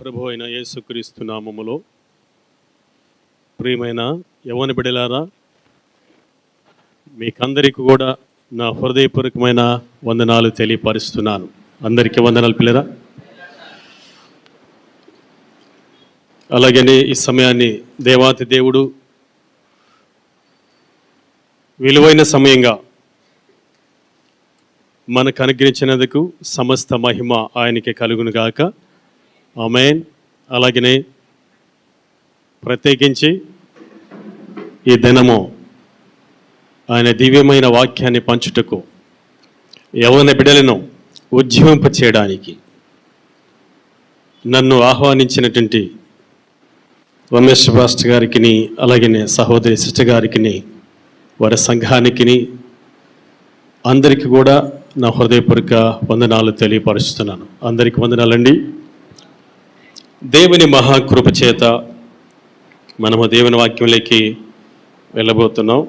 ప్రభు అయిన యేసుక్రీస్తు నామములో ప్రియమైన యవ్వన బిడ్డలారా, మీకందరికీ కూడా నా హృదయపూర్వకమైన వందనాలు తెలియపరుస్తున్నాను. అందరికీ వందనాలు పిల్లరా. అలాగనే ఈ సమయాన్ని దేవాతి దేవుడు విలువైన సమయంగా మనకు అనుగ్రహించినందుకు సమస్త మహిమ ఆయనకి కలుగును గాక. ఆమేన్. అలాగనే ప్రత్యేకించి ఈ దినము ఆయన దివ్యమైన వాక్యాన్ని పంచుటకు యవ్వన బిడ్డలను ఉజ్జీవింప చేయడానికి నన్ను ఆహ్వానించినటువంటి రమేష్ పాస్టర్ గారికి, అలాగనే సహోదరి సిస్టర్ గారికి, వారి సంఘానికి, అందరికీ కూడా నా హృదయపూర్వక వందనాలు తెలియపరుస్తున్నాను. అందరికీ వందనాలండి. దేవుని మహాకృప చేత మనము దేవుని వాక్యంలోకి వెళ్ళబోతున్నాం.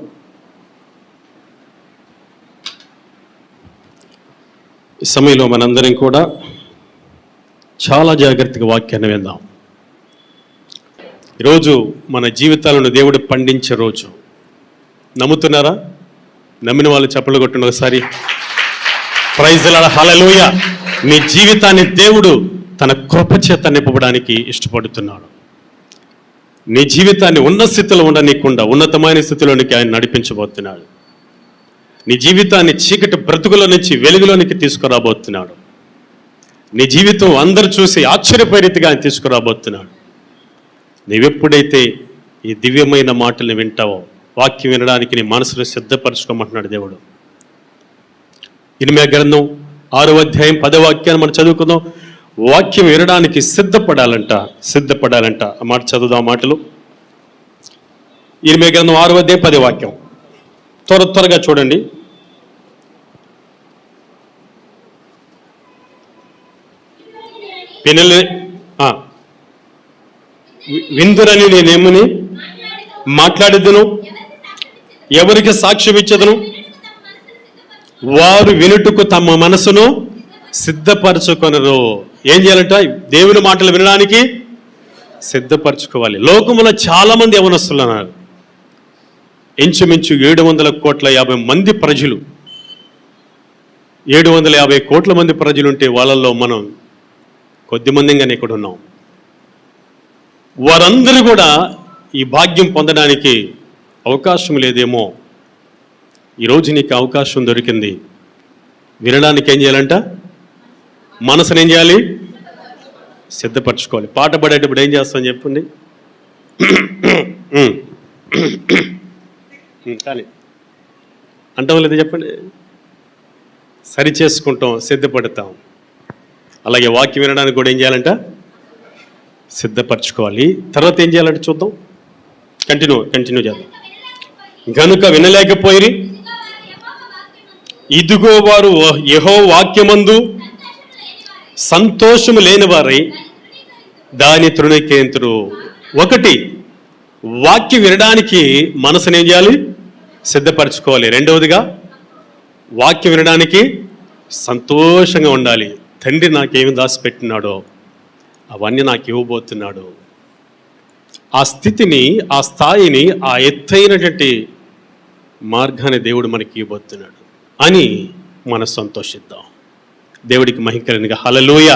ఈ సమయంలో మనందరం కూడా చాలా జాగ్రత్తగా వాక్యాన్ని విందాం. ఈరోజు మన జీవితాలను దేవుడు పండించే రోజు. నమ్ముతున్నారా? నమ్మిన వాళ్ళు చప్పట్లు కొట్టండి ఒకసారి. ప్రైజ్ ది లార్డ్, హల్లెలూయా. నీ జీవితాన్ని దేవుడు తన కృప చేత నింపడానికి ఇష్టపడుతున్నాడు. నీ జీవితాన్ని ఉన్నత స్థితిలో ఉండనీయకుండా ఉన్నతమైన స్థితిలోనికి ఆయన నడిపించబోతున్నాడు. నీ జీవితాన్ని చీకటి బ్రతుకుల నుంచి వెలుగులోనికి తీసుకురాబోతున్నాడు. నీ జీవితం అందరూ చూసి ఆశ్చర్యపోయే రీతిగా ఆయన తీసుకురాబోతున్నాడు. నీవెప్పుడైతే ఈ దివ్యమైన మాటల్ని వింటావో, వాక్యం వినడానికి నీ మనసును సిద్ధపరచుకోమంటున్నాడు దేవుడు. ఇర్మీయా గ్రంథం 6వ అధ్యాయం 10వ వాక్యాన్ని మనం చదువుకుందాం. వాక్యం వినడానికి సిద్ధపడాలంట. ఆ మాట చదువుదాం. ఆ మాటలు ఇర్మీయా గ్రంథం 6వ అధ్యాయం 10వ వాక్యం. త్వరగా చూడండి. విందురని నేనేమని మాట్లాడిద్దును, ఎవరికి సాక్ష్యం ఇచ్చదును, వారు వినుటకు తమ మనసును సిద్ధపరచుకొనరు. ఏం చేయాలంట? దేవుని మాటలు వినడానికి సిద్ధపరచుకోవాలి. లోకములో చాలా మంది యవనస్తులు ఉన్నారు. ఇంచుమించు 750 మంది ప్రజలు, 750 కోట్ల మంది ప్రజలు ఉంటే వాళ్ళల్లో మనం కొద్ది మందిగానే ఇక్కడ ఉన్నాం. వారందరూ కూడా ఈ భాగ్యం పొందడానికి అవకాశం లేదేమో. ఈరోజు నీకు అవకాశం దొరికింది. వినడానికి ఏం చేయాలంట? మనసును ఏం చేయాలి? సిద్ధపరచుకోవాలి. పాట పడేటప్పుడు ఏం చేస్తామని చెప్పండి. కానీ అంటాం లేదా చెప్పండి. సరి చేసుకుంటాం, సిద్ధపడతాం. అలాగే వాక్యం వినడానికి కూడా ఏం చేయాలంట? సిద్ధపరచుకోవాలి. తర్వాత ఏం చేయాలంటే చూద్దాం. కంటిన్యూ చేద్దాం. గనుక వినలేకపోయిరి, ఇదిగో వారు యెహోవా వాక్యమందు సంతోషము లేని వారై దాని తృణీకరింతురు. ఒకటి, వాక్యం వినడానికి మనసును ఏం చేయాలి? సిద్ధపరచుకోవాలి. రెండవదిగా, వాక్యం వినడానికి సంతోషంగా ఉండాలి. తండ్రి నాకేమి దాచిపెట్టినాడో అవన్నీ నాకు ఇవ్వబోతున్నాడు. ఆ స్థితిని, ఆ స్థాయిని, ఆ ఎత్తైనటువంటి మార్గాన్ని దేవుడు మనకి ఇవ్వబోతున్నాడు అని మనం సంతోషిద్దాం. దేవుడికి మహిమకరంగా హల్లెలూయా.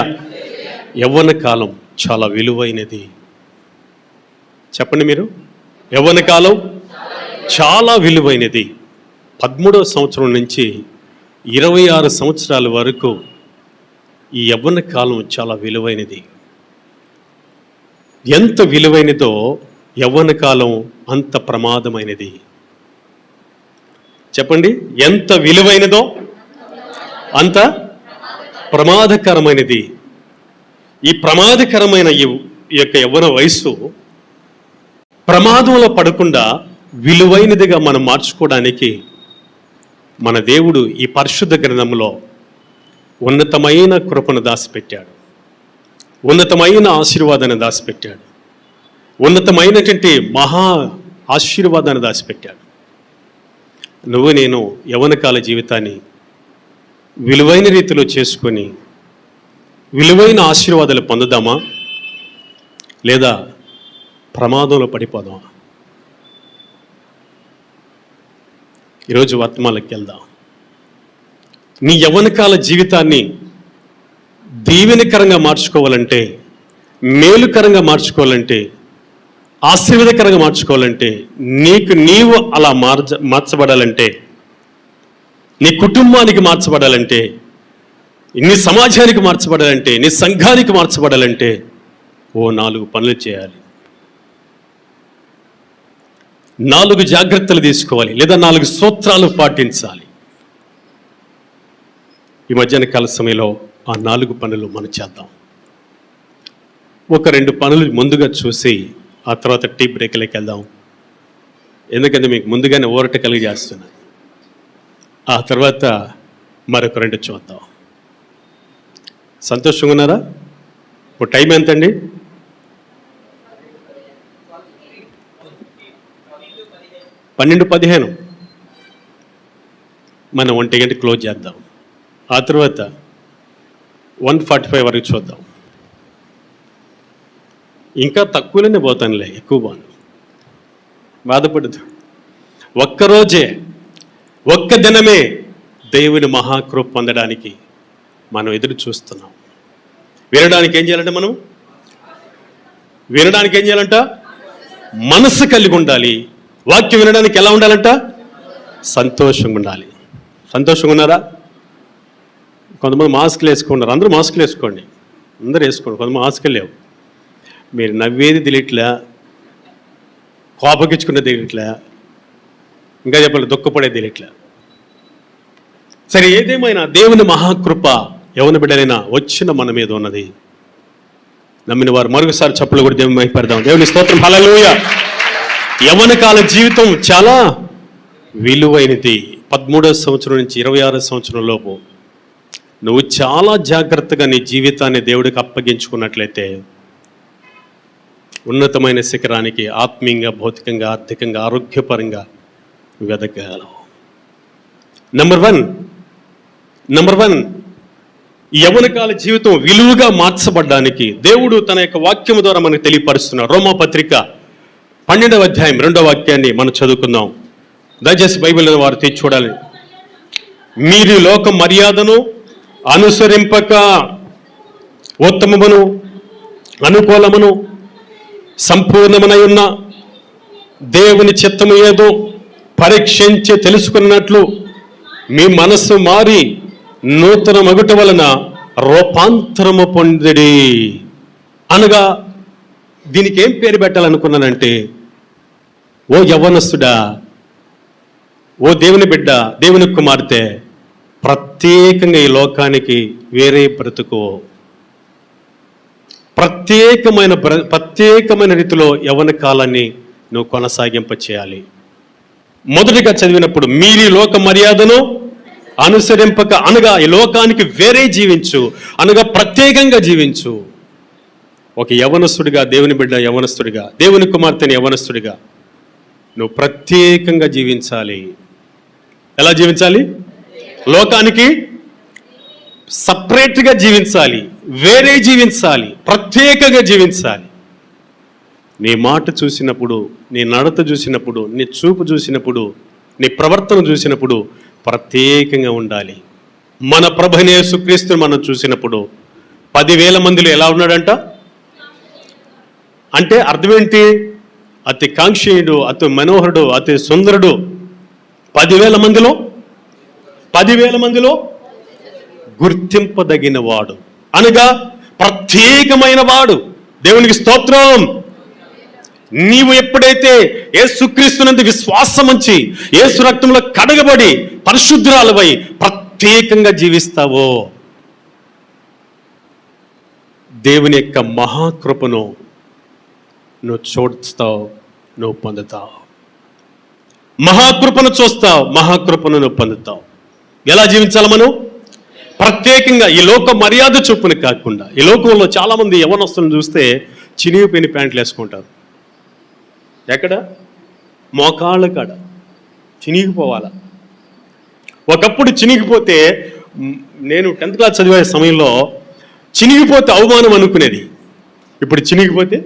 యవ్వన కాలం చాలా విలువైనది. చెప్పండి మీరు. యవ్వన కాలం చాలా విలువైనది. 13వ సంవత్సరం నుంచి 26 సంవత్సరాల వరకు ఈ యవ్వన కాలం చాలా విలువైనది. ఎంత విలువైనదో యవ్వన కాలం అంత ప్రమాదమైనది. చెప్పండి. ఎంత విలువైనదో అంత ప్రమాదకరమైనది. ఈ ప్రమాదకరమైన ఈ యొక్క యవ్వన వయస్సు ప్రమాదంలో పడకుండా విలువైనదిగా మనం మార్చుకోవడానికి మన దేవుడు ఈ పరిశుద్ధ గ్రంథంలో ఉన్నతమైన కృపను దాచిపెట్టాడు. ఉన్నతమైన ఆశీర్వాదాన్ని దాచిపెట్టాడు. ఉన్నతమైనటువంటి మహా ఆశీర్వాదాన్ని దాచిపెట్టాడు. నువ్వు నేను యవ్వనకాల జీవితాన్ని విలువైన రీతిలో చేసుకొని విలువైన ఆశీర్వాదాలు పొందుదామా? లేదా ప్రమాదంలో పడిపోదాం? ఈరోజు వర్తమానంలోకి వెళ్దాం. నీ యవ్వనకాల జీవితాన్ని దీవెనకరంగా మార్చుకోవాలంటే, మేలుకరంగా మార్చుకోవాలంటే, ఆశీర్వాదకరంగా మార్చుకోవాలంటే, నీవు అలా మార్చబడాలంటే, నీ కుటుంబానికి మార్చబడాలంటే, నీ సమాజానికి మార్చబడాలంటే, నీ సంఘానికి మార్చబడాలంటే 4 పనులు చేయాలి. 4 జాగ్రత్తలు తీసుకోవాలి, లేదా 4 సూత్రాలు పాటించాలి. ఈ మధ్యాహ్న కాల సమయంలో ఆ 4 పనులు మనం చేద్దాం. ఒక 2 పనులు ముందుగా చూసి ఆ తర్వాత టీ బ్రేక్లోకి వెళ్దాం. ఎందుకంటే మీకు ముందుగానే ఊరట కలిగి చేస్తున్నాను. ఆ తర్వాత మరొక 2 చూద్దాం. సంతోషంగా ఉన్నారా? ఇప్పుడు టైం ఎంతండి? 12:15. మనం 1 గంట క్లోజ్ చేద్దాం. ఆ తర్వాత 1:45 వరకు చూద్దాం. ఇంకా తక్కువలోనే పోతానులే, ఎక్కువ పోను, బాధపడదు. ఒక్కరోజే, ఒక్క దినమే దేవుని మహాకృప పొందడానికి మనం ఎదురు చూస్తున్నాం. వినడానికి ఏం చేయాలంటే, వినడానికి ఏం చేయాలంట? మనసు కలిగి ఉండాలి. వాక్యం వినడానికి ఎలా ఉండాలంట? సంతోషంగా ఉండాలి. సంతోషంగా ఉన్నారా? కొంతమంది మాస్కులు వేసుకున్నారు. అందరూ మాస్కులు వేసుకోండి, అందరూ వేసుకోండి. కొంతమంది మాస్కులు లేవు. మీరు నవ్వేది తెలియట్లే, కోపగించుకునేది తెలియట్లే, ఇంకా చెప్పాలి దుఃఖపడేది తెలియట్లే. సరే, ఏదేమైనా దేవుని మహాకృప యవ్వన బిడ్డలైనా వచ్చిన మన మీద ఉన్నది. నమ్మిన వారు మరొకసారి చప్పట్లు కూడా దేవుని మహిమపడదాం. దేవుని స్తోత్రం, హల్లెలూయా. యవ్వన కాల జీవితం చాలా విలువైనది. 13వ సంవత్సరం నుంచి 26వ సంవత్సరం లోపు నువ్వు చాలా జాగ్రత్తగా నీ జీవితాన్ని దేవుడికి అప్పగించుకున్నట్లయితే ఉన్నతమైన శిఖరానికి ఆత్మీయంగా, భౌతికంగా, ఆర్థికంగా, ఆరోగ్యపరంగా వెదగలవు. నెంబర్ వన్ యవ్వనకాల జీవితం విలువగా మార్చబడ్డానికి దేవుడు తన యొక్క వాక్యము ద్వారా మనకు తెలియపరుస్తున్నాడు. రోమాపత్రిక 12వ అధ్యాయం 2వ వాక్యాన్ని మనం చదువుకుందాం. దయచేసి బైబిల్ వారు తెచ్చి చూడాలి. మీరు లోక మర్యాదను అనుసరింపక ఉత్తమమును, అనుకూలమును, సంపూర్ణమునై ఉన్న దేవుని చిత్తము ఏదో పరీక్షించి తెలుసుకున్నట్లు మీ మనస్సు మారి నూతన మగుట వలన రూపాంతరము పొందిడి. అనగా దీనికి ఏం పేరు పెట్టాలనుకున్నానంటే, ఓ యవ్వనస్తుడా, ఓ దేవుని బిడ్డ, దేవుని కుమార్తె, ప్రత్యేకంగా ఈ లోకానికి వేరే బ్రతుకు, ప్రత్యేకమైన రీతిలో యవ్వన కాలాన్ని నువ్వు కొనసాగింప చేయాలి. మొదటిగా చదివినప్పుడు మీరు ఈ లోక మర్యాదను అనుసరింపక, అనగా ఈ లోకానికి వేరే జీవించు, అనగా ప్రత్యేకంగా జీవించు. ఒక యవనస్తుడిగా, దేవుని బిడ్డ యవనస్తుడిగా, దేవుని కుమార్తెని యవనస్తుడిగా నువ్వు ప్రత్యేకంగా జీవించాలి. ఎలా జీవించాలి? లోకానికి సపరేట్గా జీవించాలి, వేరే జీవించాలి, ప్రత్యేకంగా జీవించాలి. నీ మాట చూసినప్పుడు, నీ నడత చూసినప్పుడు, నీ చూపు చూసినప్పుడు, నీ ప్రవర్తన చూసినప్పుడు ప్రత్యేకంగా ఉండాలి. మన ప్రభువైన యేసుక్రీస్తుని మనం చూసినప్పుడు 10,000 మందిలో ఎలా ఉన్నాడంట? అంటే అర్థం ఏంటి? అతి కాంక్షీయుడు, అతి మనోహరుడు, అతి సుందరుడు. 10,000 మందిలో గుర్తింపదగిన వాడు, అనగా ప్రత్యేకమైన వాడు. దేవునికి స్తోత్రం. నీవు ఎప్పుడైతే యేసుక్రీస్తునందు విశ్వాసం ఉంచి యేసు రక్తంలో కడగబడి పరిశుద్ధురాలవై ప్రత్యేకంగా జీవిస్తావో దేవుని యొక్క మహాకృపను నువ్వు చూస్తావు, నువ్వు పొందుతావు. మహాకృపను చూస్తావు, మహాకృపను నువ్వు పొందుతావు. ఎలా జీవించాలి మనం? ప్రత్యేకంగా, ఈ లోక మర్యాద చొప్పున కాకుండా. ఈ లోకంలో చాలామంది యవ్వనస్తులను చూస్తే చినిగిపోయిన ప్యాంట్లు వేసుకుంటారు. ఎక్కడ? మోకాళ్ళ కాడ చినిగిపోవాలా. ఒకప్పుడు చినిగిపోతే, నేను 10th క్లాస్ చదివే సమయంలో చినిగిపోతే అవమానం అనుకునేది. ఇప్పుడు చినిగిపోతే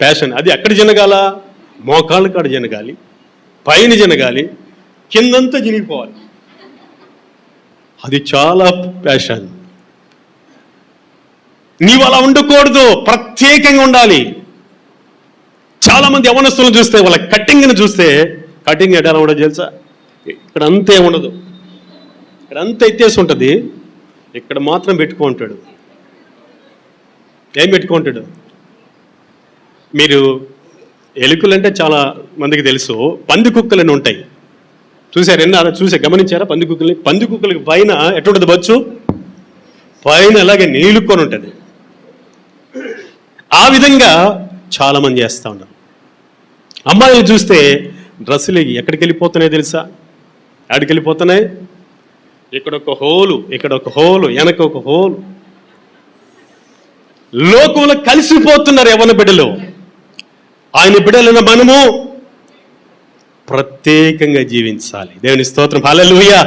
ప్యాషన్. అది ఎక్కడ జనగాల? మోకాళ్ళ కాడ జనగాలి, పైన జనగాలి, కిందంతా జినిగిపోవాలి. అది చాలా ప్యాషన్. నీవు అలా ఉండకూడదు, ప్రత్యేకంగా ఉండాలి. చాలా మంది యవనస్తులను చూస్తే, వాళ్ళ కటింగ్ని చూస్తే, కటింగ్ ఎలా ఉండదు తెలుసా? ఇక్కడ అంతే ఉండదు, ఇక్కడ అంత ఎత్తేసి ఉంటుంది, ఇక్కడ మాత్రం పెట్టుకుంటాడు. ఏం పెట్టుకుంటాడు? మీరు ఎలుకలంటే చాలా మందికి తెలుసు, పంది కుక్కలని ఉంటాయి చూసారు, గమనించారా? పంది కుక్కలకి పైన ఎటుంటుంది బొచ్చు? పైన అలాగే నీలుకొని ఉంటుంది. ఆ విధంగా చాలా మంది చేస్తూ ఉన్నారు. అమ్మాయిలు చూస్తే డ్రెస్సులు ఎక్కడికి వెళ్ళిపోతున్నాయి తెలుసా? ఎక్కడికి వెళ్ళిపోతున్నాయి? ఇక్కడ ఒక హోలు, ఇక్కడ ఒక హోలు, వెనక ఒక హోలు. లోకంలో కలిసిపోతున్నారు యవ్వన బిడ్డలు. ఆయన బిడ్డలను మనము ప్రత్యేకంగా జీవించాలి. దేవుని స్తోత్రం, హల్లెలూయా.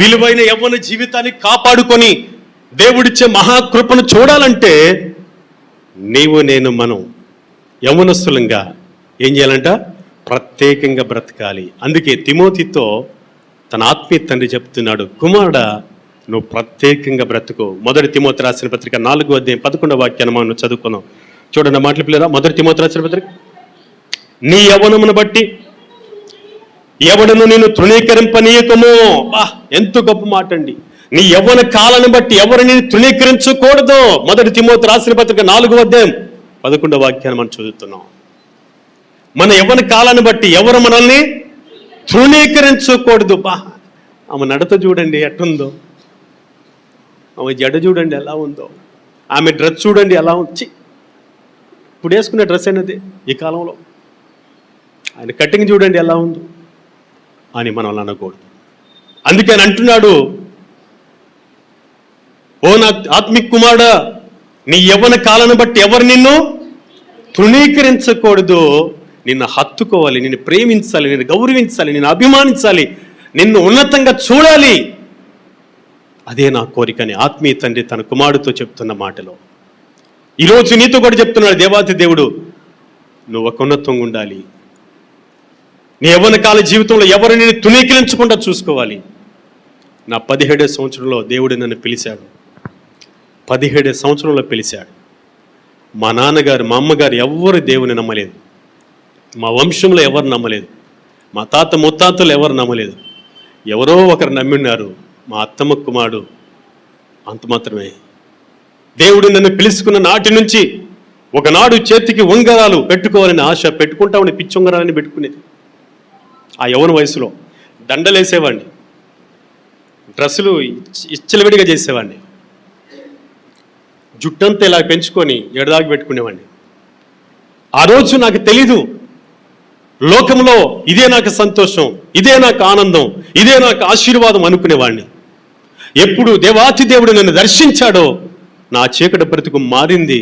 విలువైన యవ్వన జీవితాన్ని కాపాడుకొని దేవుడిచ్చే మహాకృపను చూడాలంటే నీవు నేను మనం యవ్వనస్తులంగా ఏం చేయాలంట? ప్రత్యేకంగా బ్రతకాలి. అందుకే తిమోతితో తన ఆత్మీయ తండ్రి చెప్తున్నాడు, కుమారుడా నువ్వు ప్రత్యేకంగా బ్రతుకు. 1 తిమోతి రాసిన పత్రిక 4వ అధ్యాయం 11వ వాక్యాన్ని మనం చదువుకున్నాం. చూడండి మాటలు పిల్లరా. 1 తిమోతి రాసిన పత్రిక, నీ యవ్వనమును బట్టి ఎవడను నేను తృణీకరింపనీయకము. ఎంత గొప్ప మాట అండి. నీ యవ్వన కాలాన్ని బట్టి ఎవరిని తృణీకరించకూడదు. 1 తిమోతి రాసిన పత్రిక 4వ అధ్యాయం 11వ వాక్యాన్ని మనం చదువుతున్నాం. మన యవ్వన కాలాన్ని బట్టి ఎవరు మనల్ని తృణీకరించకూడదు. ఆమె నడత చూడండి ఎట్టుందో, ఆమె జడ చూడండి ఎలా ఉందో, ఆమె డ్రెస్ చూడండి ఎలా ఉంది. ఇప్పుడు వేసుకునే డ్రెస్ అనేది ఈ కాలంలో. ఆయన కటింగ్ చూడండి ఎలా ఉందో అని మనం అనకూడదు. అందుకే ఆయన అంటున్నాడు, ఓ నా ఆత్మిక కుమారుడా, నీ యవ్వన కాలాన్ని బట్టి ఎవరు నిన్ను తృణీకరించకూడదు. నిన్ను హత్తుకోవాలి, నిన్ను ప్రేమించాలి, నిన్ను గౌరవించాలి, నిన్ను అభిమానించాలి, నిన్ను ఉన్నతంగా చూడాలి. అదే నా కోరికని ఆత్మీయ తండ్రి తన కుమారుడితో చెప్తున్న మాటలో ఈరోజు నీతో కూడా చెప్తున్నాడు. దేవాతి దేవుడు, నువ్వు ఒక ఉన్నతంగా ఉండాలి. నీ యవ్వన కాల జీవితంలో ఎవరు నేను తృణీకరించకుండా చూసుకోవాలి. నా 17వ సంవత్సరంలో దేవుడు నన్ను పిలిచాడు. 17వ సంవత్సరంలో పిలిచాడు. మా నాన్నగారు, మా అమ్మగారు ఎవ్వరు దేవుని నమ్మలేదు. మా వంశంలో ఎవరు నమ్మలేదు. మా తాత ముత్తాతలు ఎవరు నమ్మలేదు. ఎవరో ఒకరు నమ్మిన్నారు, మా అత్తమ్మ కుమారుడు. అంత మాత్రమే. దేవుడు నన్ను పిలుచుకున్న నాటి నుంచి ఒకనాడు చేతికి ఉంగరాలు పెట్టుకోవాలని ఆశ, పెట్టుకుంటామని పిచ్చి ఉంగరాలని పెట్టుకునేది. ఆ యవ్వన వయసులో దండలేసేవాడిని, డ్రెస్సులు ఇచ్చలవిడిగా చేసేవాడిని, జుట్టంతా ఇలా పెంచుకొని ఎడదాగి పెట్టుకునేవాడిని. ఆ రోజు నాకు తెలీదు, లోకంలో ఇదే నాకు సంతోషం, ఇదే నాకు ఆనందం, ఇదే నాకు ఆశీర్వాదం అనుకునేవాడిని. ఎప్పుడు దేవాతి దేవుడు నన్ను దర్శించాడో నా చీకటి బ్రతుకు మారింది,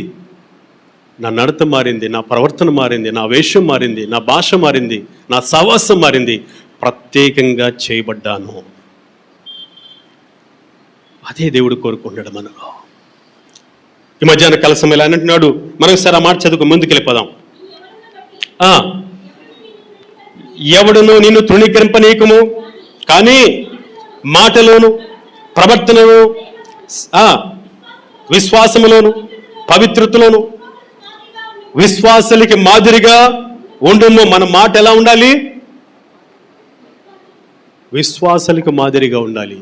నా నడత మారింది, నా ప్రవర్తన మారింది, నా వేషం మారింది, నా భాష మారింది, నా సహవాసం మారింది. ప్రత్యేకంగా చేయబడ్డాను. అదే దేవుడు కోరుకుంటాడు మనలో. ఈ మధ్యాహ్న కాల సమయంలో ఆయన అంటున్నాడు, మరొకసారి ఆ మాట చదువుకు ముందుకు వెళ్ళిపోదాం. ఎవడును నిన్ను తృణీకరింపనీయకము, కానీ మాటలోను ప్రవర్తనను విశ్వాసములోను పవిత్రతలోను విశ్వాసులకి మాదిరిగా ఉండుము. మన మాట ఎలా ఉండాలి? విశ్వాసులకి మాదిరిగా ఉండాలి.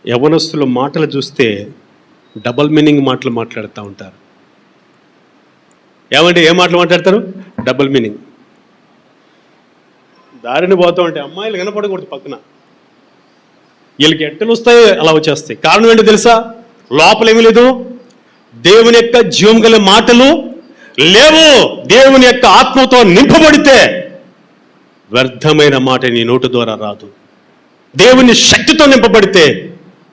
యవ్వనస్తుల మాటలు చూస్తే డబల్ మీనింగ్ మాటలు మాట్లాడుతూ ఉంటారు. ఏమంటే ఏ మాటలు మాట్లాడతారు? Double meaning. దారిని పోతూ ఉంటే అమ్మాయిలు కనపడకూడదు పక్కన, వీళ్ళకి ఎట్టలు వస్తాయి, అలా వచ్చేస్తాయి. కారణం ఏంటో తెలుసా? లోపల ఏమీ లేదు, దేవుని యొక్క జీవం గల మాటలు లేవు. దేవుని యొక్క ఆత్మతో నింపబడితే వ్యర్థమైన మాట నీ నోటి ద్వారా రాదు. దేవుని శక్తితో నింపబడితే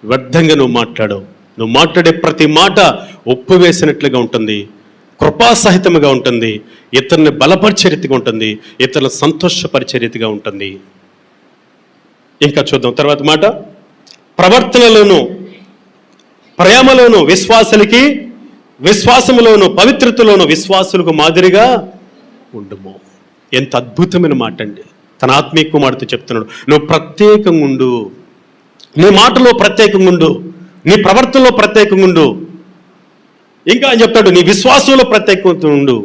వ్యర్థంగా నువ్వు మాట్లాడవు. నువ్వు మాట్లాడే ప్రతి మాట ఉప్పు వేసినట్లుగా ఉంటుంది, కృపాసహితముగా ఉంటుంది, ఇతరుని బలపరిచే రీతిగా ఉంటుంది, ఇతరులను సంతోషపరిచే రీతిగా ఉంటుంది. ఇంకా చూద్దాం తర్వాత మాట. ప్రవర్తనలోను ప్రేమలోను విశ్వాసులకి విశ్వాసములోను పవిత్రతలోను విశ్వాసులకు మాదిరిగా ఉండుము. ఎంత అద్భుతమైన మాట అండి. తన ఆత్మీయ కుమారుడితో చెప్తున్నాడు, నువ్వు ప్రత్యేకంగా ఉండు, నీ మాటలో ప్రత్యేకంగా ఉండు, నీ ప్రవర్తనలో ప్రత్యేకంగా ఉండు. ఇంకా అని చెప్తాడు, నీ విశ్వాసంలో ప్రత్యేకత ఉండు,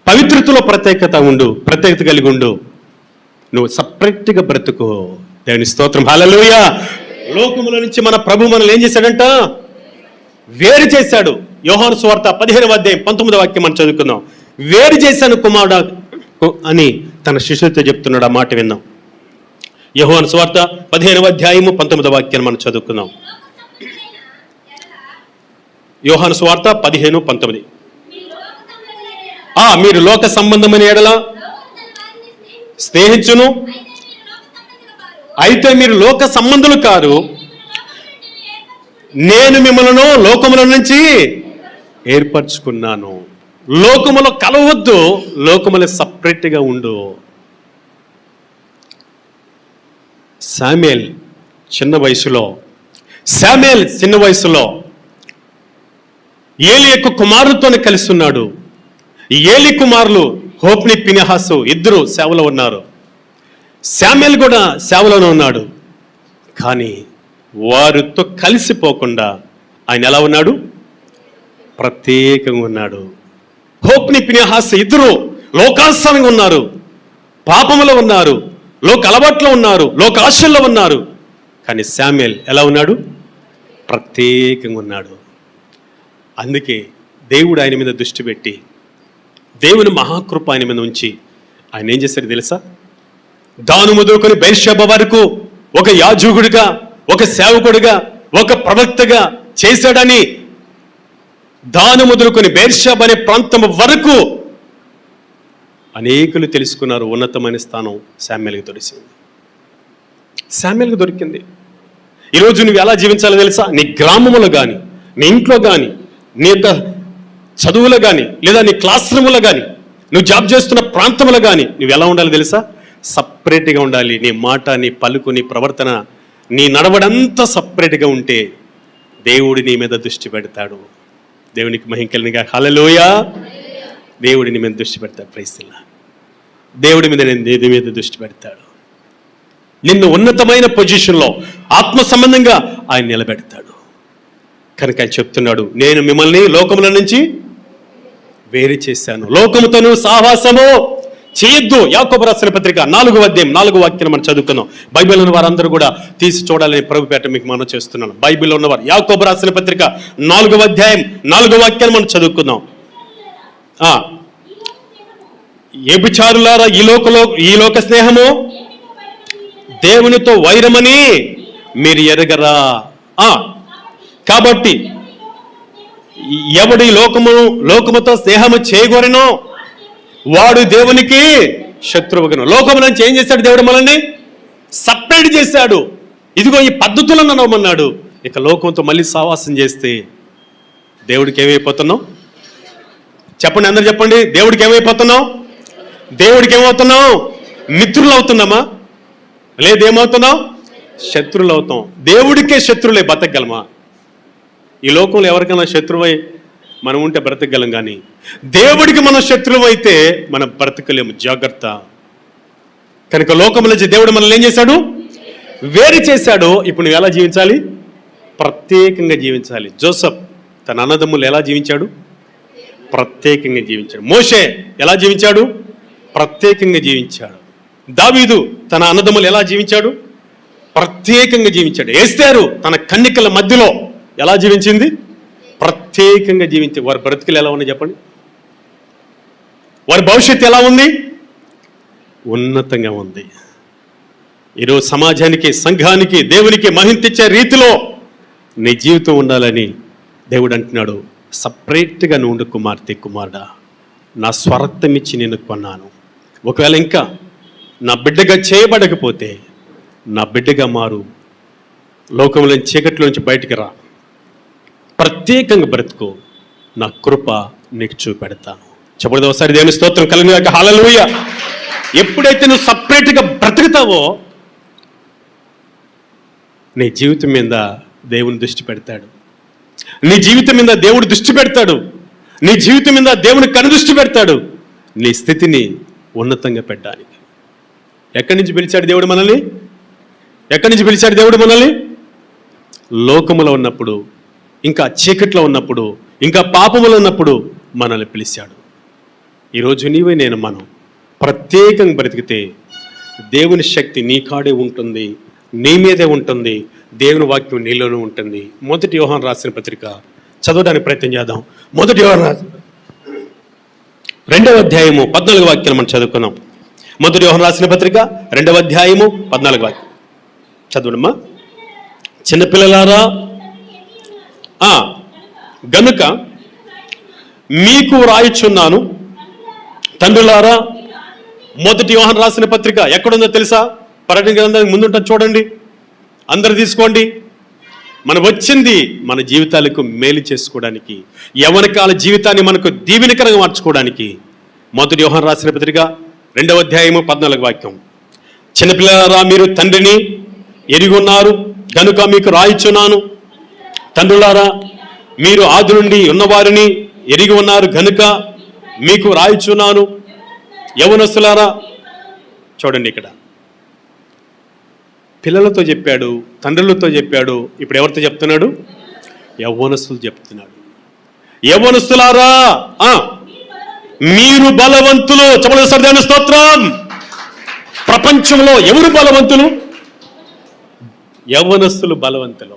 పవిత్రతలో ప్రత్యేకత కలిగి ఉండు. నువ్వు సపరేట్గా బ్రతుకు. దేవుని స్తోత్రం, హల్లెలూయా. లోకముల నుంచి మన ప్రభు మనల్ని ఏం చేశాడంట? వేరు చేశాడు. యోహాను సువార్త 15:19 మనం చదువుకుందాం. వేరు చేశాను కుమారుడు అని తన శిష్యులతో చెప్తున్నాడు. ఆ మాట విన్నాం. యోహాను సువార్త 15:19 మనం చదువుకుందాం. యోహాను సువార్త 15:19. మీరు లోక సంబంధమైన ఎడల స్నేహించును, అయితే మీరు లోక సంబంధులు కారు, నేను మిమ్మల్ని లోకముల నుంచి ఏర్పరచుకున్నాను. లోకములో కలవద్దు, లోకములో సపరేట్గా ఉండు. శామ్యూయేల్ చిన్న వయసులో ఏలి యొక్క కుమారులతోనే కలిసి ఉన్నాడు. ఈ ఏలి కుమారులు హోప్ని, ఫినెహాసు ఇద్దరు సేవలో ఉన్నారు. శామ్యూయేల్ కూడా సేవలోనే ఉన్నాడు. కానీ వారితో కలిసిపోకుండా ఆయన ఎలా ఉన్నాడు? ప్రత్యేకంగా ఉన్నాడు. హోప్ని, ఫినెహాసు ఇద్దరు లోకానుసారంగా ఉన్నారు, పాపములో ఉన్నారు, లోక అలవాట్లో ఉన్నారు, లోక ఆశల్లో ఉన్నారు. కానీ శామ్యూయేల్ ఎలా ఉన్నాడు? ప్రత్యేకంగా ఉన్నాడు. అందుకే దేవుడు ఆయన మీద దృష్టి పెట్టి, దేవుని మహాకృప ఆయన మీద ఉంచి ఆయన ఏం చేశారు తెలుసా? దాను మొదలుకొని బెర్షెబా వరకు ఒక యాజకుడిగా, ఒక సేవకుడిగా, ఒక ప్రవక్తగా చేశాడని, దాను మొదలుకొని బెర్షెబా అనే ప్రాంతం వరకు అనేకులు తెలుసుకున్నారు. ఉన్నతమైన స్థానం శామ్యూయేల్కి దొరికింది. ఈరోజు నువ్వు ఎలా జీవించాలో తెలుసా? నీ గ్రామంలో కానీ, నీ ఇంట్లో కానీ, నీ యొక్క చదువులో కానీ, లేదా నీ క్లాస్ రూమ్లో కానీ, నువ్వు జాబ్ చేస్తున్న ప్రాంతంలో కానీ నువ్వు ఎలా ఉండాలి తెలుసా? సపరేట్గా ఉండాలి. నీ మాట, నీ పలుకు, నీ ప్రవర్తన, నీ నడవడంతా సపరేట్గా ఉంటే దేవుడు నీ మీద దృష్టి పెడతాడు. దేవునికి మహిమ కలుగునుగాక, హల్లెలూయా. దేవుడి నీ మీద దృష్టి పెడతాడు. Praise the Lord. దేవుడి మీద నీ మీద దృష్టి పెడతాడు. నిన్ను ఉన్నతమైన పొజిషన్లో ఆత్మ సంబంధంగా ఆయన నిలబెడతాడు. కనుక ఆయన చెప్తున్నాడు, నేను మిమ్మల్ని లోకముల నుంచి వేరు చేశాను, లోకముతోను సహవాసము చేయొద్దు. యాకోబు రాసిన పత్రిక 4:4 మనం చదువుకున్నాం. బైబిల్ ఉన్న వారందరూ కూడా తీసి చూడాలని ప్రభుపేట మీకు మనం చేస్తున్నాను. బైబిల్లో ఉన్నవారు యాకోబు రాసిన పత్రిక 4:4 మనం చదువుకుందాం. వ్యభిచారులారా, ఈ లోక స్నేహము దేవునితో వైరమని మీరు ఎరగరా? కాబట్టి ఎవడి లోకముతో స్నేహము చేయగోరెనో వాడు దేవునికి శత్రువుగను. లోకము నుంచి ఏం చేశాడు? దేవుడు మనల్ని సపరేట్ చేశాడు. ఇదిగో ఈ పద్ధతులను నమ్మన్నాడు. ఇక లోకంతో మళ్ళీ సావాసం చేస్తే దేవుడికి ఏమైపోతున్నాం? చెప్పండి, అందరు చెప్పండి. దేవుడికి ఏమైపోతున్నాం? దేవుడికి ఏమవుతున్నాం? మిత్రులు అవుతున్నామా? లేదేమవుతున్నాం? శత్రువులు అవుతాం. దేవుడికే శత్రువులే బతకగలమా? ఈ లోకంలో ఎవరికైనా శత్రువై మనం ఉంటే బ్రతకగలం, కానీ దేవుడికి మనం శత్రువు అయితే మనం బ్రతకలేము. జాగ్రత్త. కనుక లోకం నుంచి దేవుడు మనల్ని ఏం చేశాడు? వేరు చేశాడు. ఇప్పుడు నువ్వు ఎలా జీవించాలి? ప్రత్యేకంగా జీవించాలి. జోసెఫ్ తన అన్నదమ్ములు ఎలా జీవించాడు? ప్రత్యేకంగా జీవించాడు. మోషే ఎలా జీవించాడు? ప్రత్యేకంగా జీవించాడు. దావీదు తన అన్నదమ్ములు ఎలా జీవించాడు? ప్రత్యేకంగా జీవించాడు. ఎస్తేరు తన కన్నికల మధ్యలో ఎలా జీవించింది? ప్రత్యేకంగా జీవించి. వారి బ్రతుకులు ఎలా ఉన్నాయి చెప్పండి? వారి భవిష్యత్తు ఎలా ఉంది? ఉన్నతంగా ఉంది. ఈరోజు సమాజానికి, సంఘానికి, దేవునికి మహిమ తెచ్చే రీతిలో నీ జీవితం ఉండాలని దేవుడు అంటున్నాడు. సపరేట్గా నువ్వు కుమార్తె, కుమారుడా, నా స్వరక్తం ఇచ్చి నేను కొన్నాను. ఒకవేళ ఇంకా నా బిడ్డగా చేయబడకపోతే నా బిడ్డగా మారు. లోకంలో చీకట్లోంచి బయటికి రా, ప్రత్యేకంగా బ్రతుకు, నా కృప నీకు చూపెడతాను. చెప్పలేదు ఒకసారి దేవుని స్తోత్రం కలుగునుగాక, హల్లెలూయా. ఎప్పుడైతే నువ్వు సపరేట్గా బ్రతుకుతావో నీ జీవితం మీద దేవుని దృష్టి పెడతాడు. నీ జీవితం మీద దేవుడు దృష్టి పెడతాడు. నీ జీవితం మీద దేవుని కనుదృష్టి పెడతాడు నీ స్థితిని ఉన్నతంగా పెట్టడానికి. ఎక్కడి నుంచి పిలిచాడు దేవుడు మనల్ని? ఎక్కడి నుంచి పిలిచాడు దేవుడు మనల్ని? లోకములో ఉన్నప్పుడు, ఇంకా చీకట్లో ఉన్నప్పుడు, ఇంకా పాపములో ఉన్నప్పుడు మనల్ని పిలిచాడు. ఈరోజు నీవే నేను మనం ప్రత్యేకంగా బ్రతికితే దేవుని శక్తి నీ కాడే ఉంటుంది, నీ మీదే ఉంటుంది, దేవుని వాక్యం నీలోనూ ఉంటుంది. మొదటి యోహాను రాసిన పత్రిక చదవడానికి ప్రయత్నం చేద్దాం. మొదటి యోహాను రాసిన 2వ అధ్యాయము 14 వాక్యాలు మనం చదువుకున్నాం. మొదటి యోహాను రాసిన పత్రిక 2వ అధ్యాయము 14 వాక్యం చదవడమ్మా. చిన్నపిల్లలారా, గనుక మీకు రాయిచున్నాను తండ్రులారా. మొదటి యోహాను రాసిన పత్రిక ఎక్కడుందో తెలుసా? పర్యటన గ్రంథానికి ముందుంటుంది చూడండి, అందరు తీసుకోండి. మనం వచ్చింది మన జీవితాలకు మేలు చేసుకోవడానికి, యవ్వన కాల జీవితాన్ని మనకు దీవెనకరంగా మార్చుకోవడానికి. మొదటి యోహాను రాసిన పత్రిక 2వ అధ్యాయము 14 వాక్యం. చిన్నపిల్లలారా, మీరు తండ్రిని ఎరిగి ఉన్నారు కనుక మీకు రాయిచున్నాను తండ్రులారా. మీరు ఆది నుండి ఉన్నవారిని ఎరిగి ఉన్నారు కనుక మీకు రాయిచున్నాను యవ్వనస్తులారా. చూడండి, ఇక్కడ పిల్లలతో చెప్పాడు, తండ్రులతో చెప్పాడు, ఇప్పుడు ఎవరితో చెప్తున్నాడు? యవ్వనస్తులు చెప్తున్నాడు. యవ్వనస్తులారా, మీరు బలవంతులు. చెప్పలేదు దేవుని స్తోత్రం. ప్రపంచంలో ఎవరు బలవంతులు? యవ్వనస్తులు బలవంతులు.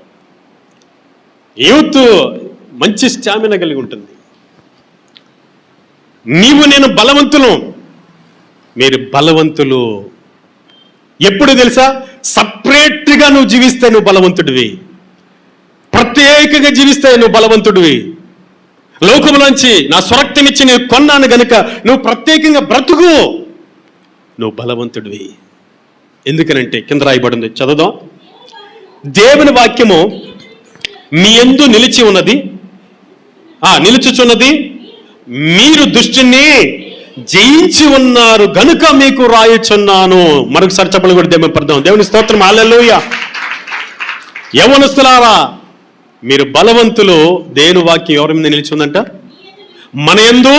యూత్ మంచి స్టామినా కలిగి ఉంటుంది. నీవు నేను బలవంతులు, మీరు బలవంతులు. ఎప్పుడు తెలుసా? సపరేట్గా నువ్వు జీవిస్తే నువ్వు బలవంతుడివి, ప్రత్యేకంగా జీవిస్తే నువ్వు బలవంతుడివి. లోకములోంచి నా స్వరక్తం ఇచ్చి నేను కొన్నాను గనుక నువ్వు ప్రత్యేకంగా బ్రతుకు, నువ్వు బలవంతుడివి. ఎందుకనంటే కింద రాయబడింది, చదువుదాం. దేవుని వాక్యము మీ యందు నిలిచి ఉన్నది, నిలుచుచున్నది, మీరు దుష్టుని జయించి ఉన్నారు గనుక మీకు రాయుచున్నాను. మరొకసారి చెప్పలు కూడా దేవుని పడదాం. దేవుని స్తోత్రం, హల్లెలూయా. యవ్వనస్తులారా, మీరు బలవంతులు. దేవుని వాక్యం ఎవరి మీద నిలిచి ఉందంట? మన యందు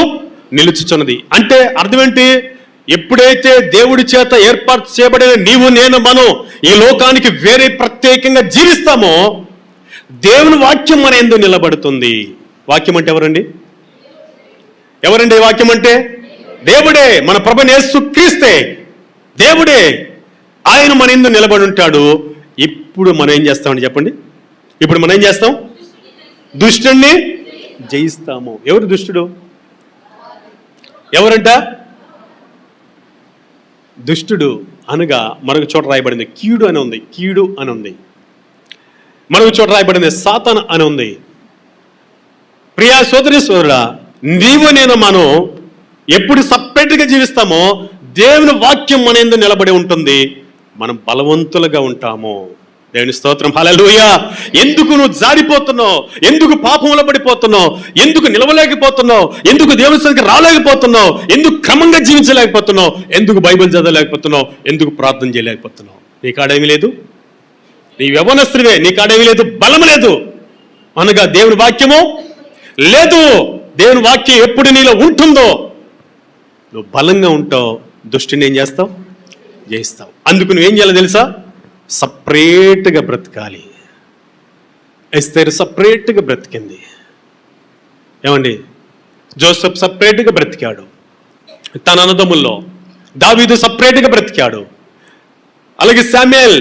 నిలుచుచున్నది. అంటే అర్థం ఏంటి? ఎప్పుడైతే దేవుడి చేత ఏర్పాటు చేయబడిన నీవు నేను మనం ఈ లోకానికి వేరే ప్రత్యేకంగా జీవిస్తామో దేవుని వాక్యం మన యందు నిలబడుతుంది. వాక్యం అంటే ఎవరండి? ఎవరండి వాక్యం అంటే? దేవుడే, మన ప్రభువైన యేసుక్రీస్తే దేవుడే. ఆయన మన యందు నిలబడి ఉంటాడు. ఇప్పుడు మనం ఏం చేస్తామని చెప్పండి? ఇప్పుడు మనం ఏం చేస్తాం? దుష్టుణ్ణి జయిస్తాము. ఎవరు దుష్టుడు? ఎవరంట? దుష్టుడు అనగా మరొక చోట రాయబడింది కీడు అని ఉంది. కీడు అని ఉంది. మరొక చోట రాయబడింది సాతాను అని ఉంది. ప్రియా సోదరి సోదరుడా, నీవు నేను మనం ఎప్పుడు సపరేట్గా జీవిస్తామో దేవుని వాక్యం మన యందు నిలబడి ఉంటుంది. మనం బలవంతులుగా ఉంటాము. దేవుని స్తోత్రం, హల్లెలూయా. ఎందుకు నువ్వు జారిపోతున్నావు? ఎందుకు పాపంలో పడిపోతున్నావు? ఎందుకు నిలవలేకపోతున్నావు? ఎందుకు దేవుని సన్నిధికి రాలేకపోతున్నావు? ఎందుకు క్రమంగా జీవించలేకపోతున్నావు? ఎందుకు బైబిల్ చదవలేకపోతున్నావు? ఎందుకు ప్రార్థన చేయలేకపోతున్నావు? నీ కాడేమీ లేదు, నీ యవ్వనస్తుడివే, నీ కాడేమీ లేదు, బలం లేదు అనగా దేవుని వాక్యము లేదు. దేవుని వాక్యం ఎప్పుడు నీలో ఉంటుందో నువ్వు బలంగా ఉంటావు, దుష్టిని ఏం చేస్తావు? జయిస్తావు. అందుకు నువ్వేం చేయాలో తెలుసా? సపరేట్గా బ్రతకాలి. ఎస్తేరు సపరేట్గా బ్రతికింది. ఏమండి? జోసెఫ్ సపరేట్గా బ్రతికాడు. తన అన్నదమ్ముల్లో దావీదు సపరేట్గా బ్రతికాడు. అలాగే శామ్యూయేల్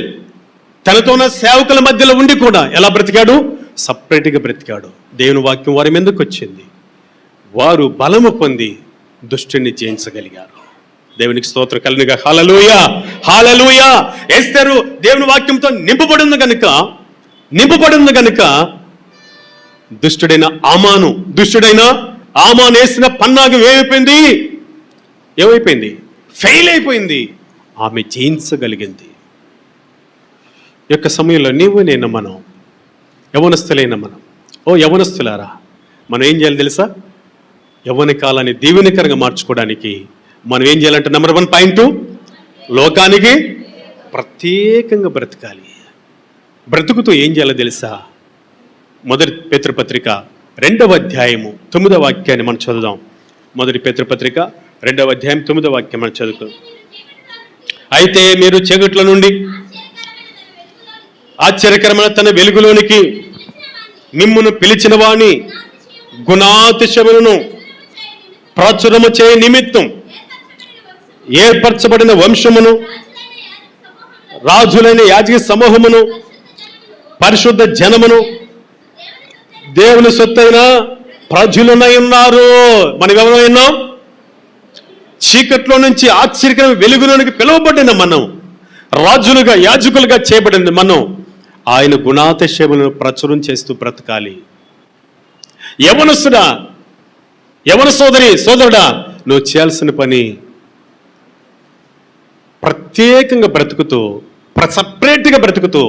తనతో ఉన్న సేవకుల మధ్యలో ఉండి కూడా ఎలా బ్రతికాడు? సపరేట్గా బ్రతికాడు. దేవుని వాక్యం వారి మీదకి వచ్చింది. వారు బలము పొంది దుష్టుని జయించగలిగారు. దేవునికి స్తోత్రం కలుగునుగా. హల్లెలూయా, హల్లెలూయా. ఎస్తేరు దేవుని వాక్యంతో నింపబడింది కనుక దుష్టుడైన ఆమాను వేసిన పన్నాగం ఏమైపోయింది? ఫెయిల్ అయిపోయింది. ఆమె జయించగలిగింది. ఈ యొక్క సమయంలో నీవు నేను మనం యవ్వనస్తులైన మనం, యవ్వనస్తులారా, మనం ఏం చేయాలి తెలుసా? యవ్వన కాలాన్ని దీవెనకరంగా మార్చుకోవడానికి మనం ఏం చేయాలంటే నెంబర్ 1 పాయింట్, లోకానికి ప్రత్యేకంగా బ్రతకాలి. బ్రతుకుతూ ఏం చేయాలో తెలుసా? మొదటి పేతురు పత్రిక 2వ అధ్యాయము 9వ వాక్యాన్ని మనం చదువుదాం. మొదటి పేతురుపత్రిక 2వ అధ్యాయం 9వ వాక్యం మనం చదువుతాం. అయితే మీరు చీకట్ల నుండి ఆశ్చర్యకరమైన తన వెలుగులోనికి మిమ్మును పిలిచిన వాణి గుణాతిశయములను ప్రాచురము చేయ నిమిత్తం ఏర్పరచబడిన వంశమును, రాజులైన యాజక సమూహమును, పరిశుద్ధ జనమును, దేవుని సొత్తైన ప్రజలునై ఉన్నారు. మనం ఎవరై ఉన్నాం? చీకట్లో నుంచి ఆశ్చర్యకరమైన వెలుగులోనికి పిలువబడిన మనం, రాజులుగా యాజకులుగా చేయబడిన మనం ఆయన గుణాతిశయములను ప్రచురం చేస్తూ బ్రతకాలి. యవనస్తుడా, యవన సోదరుడా, నువ్వు చేయాల్సిన పని ప్రత్యేకంగా బ్రతుకుతూ, సపరేట్గా బ్రతుకుతూ,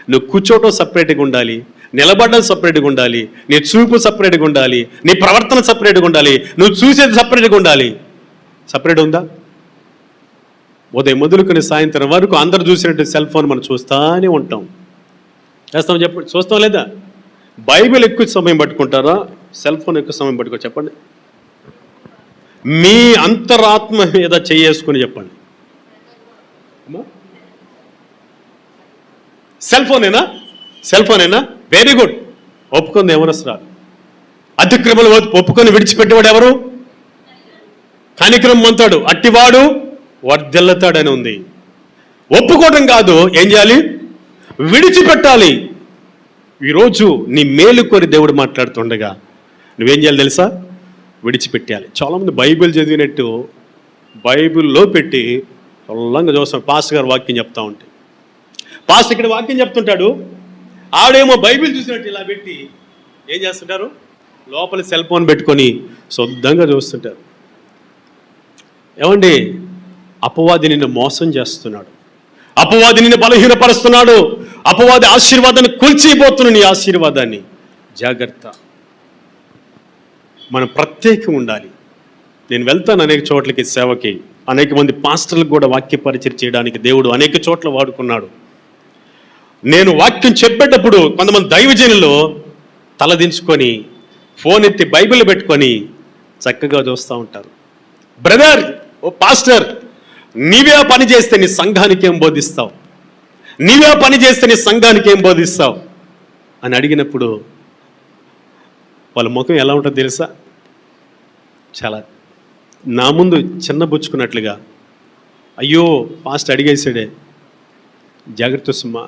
నువ్వు కూర్చోవటం సపరేట్గా ఉండాలి, నిలబడడం సపరేట్గా ఉండాలి, నీ చూపు సపరేట్గా ఉండాలి, నీ ప్రవర్తన సపరేట్గా ఉండాలి, నువ్వు చూసేది సపరేట్గా ఉండాలి. సపరేట్ ఉందా? ఉదయం మొదలుకొని సాయంత్రం వరకు అందరు చూసినట్టు సెల్ ఫోన్ మనం చూస్తూనే ఉంటాం. చేస్తాం చెప్పండి, చూస్తాం లేదా? బైబిల్ ఎక్కువ సమయం పట్టుకుంటారా, సెల్ ఫోన్ ఎక్కువ సమయం పట్టుకో? చెప్పండి. మీ అంతరాత్మ మీద చేసుకుని చెప్పండి. సెల్ ఫోనేనా? Very good. ఒప్పుకుంది యవనస్తురాలు. అతిక్రమలు ఒప్పుకొని విడిచిపెట్టేవాడు ఎవరు? కనిక్రమం అంతాడు అట్టివాడు వర్ధిల్లుతాడని ఉంది. ఒప్పుకోవడం కాదు, ఏం చేయాలి? విడిచిపెట్టాలి. ఈరోజు నీ మేలు కోరి దేవుడు మాట్లాడుతుండగా నువ్వేం చేయాలి తెలుసా? విడిచిపెట్టాలి. చాలామంది బైబిల్ చదివినట్టు బైబిల్లో పెట్టి చల్లంగా చూస్తాం. పాస్టర్ గారు వాక్యం చెప్తా ఉంటే, పాస్టర్ ఇక్కడ వాక్యం చెప్తుంటాడు, ఆడేమో బైబిల్ చూసినట్టు ఇలా పెట్టి ఏం చేస్తుంటారు? లోపల సెల్ ఫోన్ పెట్టుకొని శుద్ధంగా చూస్తుంటారు. ఏమండి, అపవాది నిన్ను మోసం చేస్తున్నాడు, అపవాది నిన్ను బలహీనపరుస్తున్నాడు, అపవాది ఆశీర్వాదాన్ని కూల్చిపోతున్నాడు. నీ ఆశీర్వాదాన్ని జాగ్రత్త. మనం ప్రత్యేకంగా ఉండాలి. నేను వెళ్తాను అనేక చోట్లకి సేవకి, అనేక మంది పాస్టర్లకు కూడా వాక్య పరిచయం చేయడానికి దేవుడు అనేక చోట్ల వాడుకున్నాడు. నేను వాక్యం చెప్పేటప్పుడు కొంతమంది దైవజనులు తలదించుకొని ఫోన్ ఎత్తి బైబిల్ పెట్టుకొని చక్కగా చూస్తూ ఉంటారు. బ్రదర్, ఓ పాస్టర్, నీవే పని చేస్తే నీ సంఘానికి ఏం బోధిస్తావు? నీవే పని చేస్తే నీ సంఘానికి ఏం బోధిస్తావు అని అడిగినప్పుడు వాళ్ళ ముఖం ఎలా ఉంటుందో తెలుసా? చాలా నా ముందు చిన్నబుచ్చుకున్నట్లుగా, అయ్యో పాస్టర్ అడిగేసాడే. జాగ్రత్త సుమ్మా,